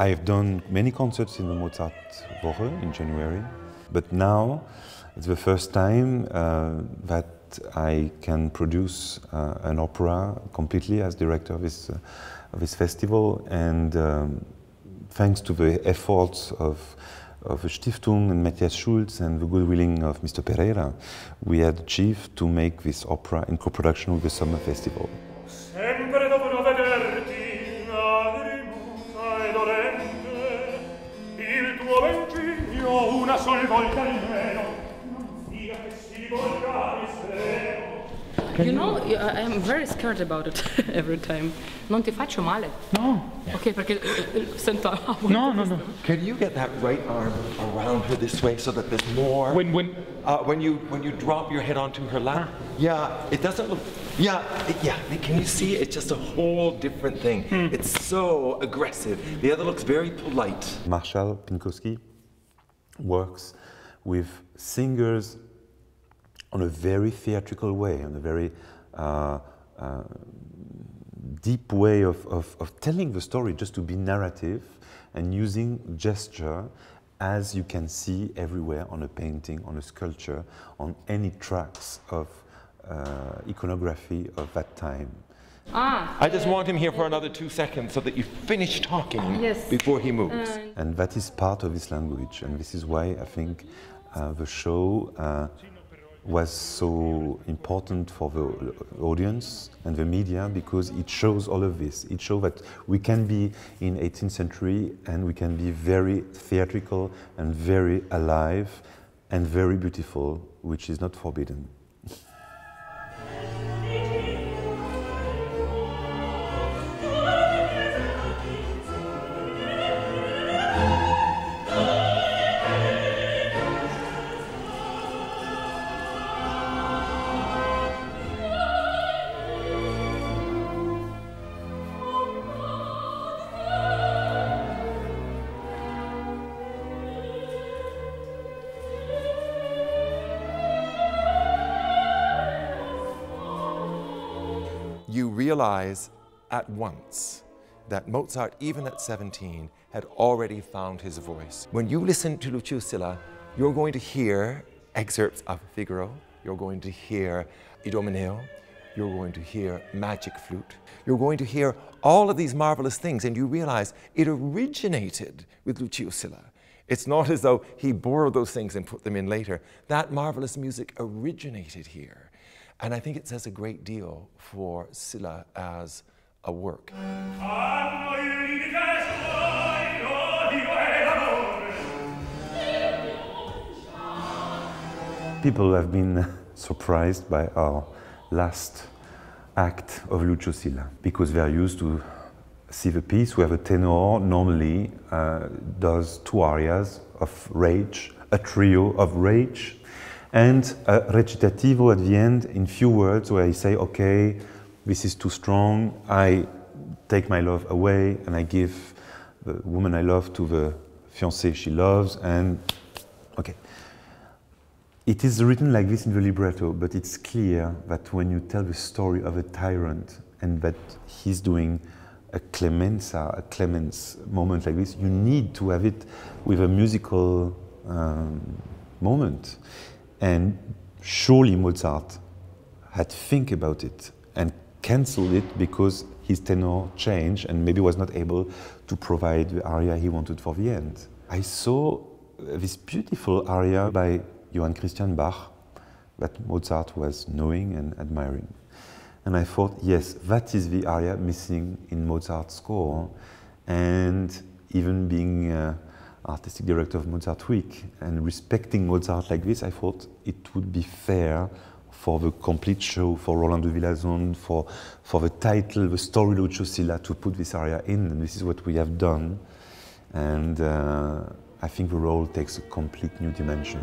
I've done many concerts in the Mozart Woche in January, but now it's the first time that I can produce an opera completely as director of this festival, and thanks to the efforts of the Stiftung and Matthias Schulz and the goodwilling of Mr. Pereira, we had achieved to make this opera in co-production with the Summer Festival. You know, I'm very scared about it every time. Non ti faccio male? No. Ok, perché sento... No, no, no. Can you get that right arm around her this way so that there's more? When you drop your head onto her lap, yeah, it doesn't look. Yeah. Can you see? It's just a whole different thing. It's so aggressive. The other looks very polite. Marshall Pynkoski works with singers on a very theatrical way, on a very deep way of telling the story, just to be narrative and using gesture, as you can see everywhere on a painting, on a sculpture, on any tracks of iconography of that time. I just want him here for another 2 seconds so that you finish talking before he moves. And that is part of his language, and this is why I think the show was so important for the audience and the media, because it shows all of this. It shows that we can be in 18th century and we can be very theatrical and very alive and very beautiful, which is not forbidden. You realize at once that Mozart, even at 17, had already found his voice. When you listen to Lucio Silla, you're going to hear excerpts of Figaro, you're going to hear Idomeneo, you're going to hear Magic Flute, you're going to hear all of these marvelous things, and you realize it originated with Lucio Silla. It's not as though he borrowed those things and put them in later. That marvelous music originated here. And I think it says a great deal for Silla as a work. People have been surprised by our last act of Lucio Silla, because they are used to see the piece where the tenor normally does 2 arias of rage, a trio of rage, and a recitativo at the end in few words where I say, okay, this is too strong, I take my love away and I give the woman I love to the fiancé she loves, and okay. It is written like this in the libretto, but it's clear that when you tell the story of a tyrant and that he's doing a clemenza, a clemence moment like this, you need to have it with a musical moment. And surely Mozart had think about it and cancelled it because his tenor changed and maybe was not able to provide the aria he wanted for the end. I saw this beautiful aria by Johann Christian Bach that Mozart was knowing and admiring. And I thought, yes, that is the aria missing in Mozart's score. And even being artistic director of Mozart Week and respecting Mozart like this, I thought it would be fair for the complete show, for Roland de Villazon, for the title, the story Lucio Silla, to put this aria in, and this is what we have done. And I think the role takes a complete new dimension.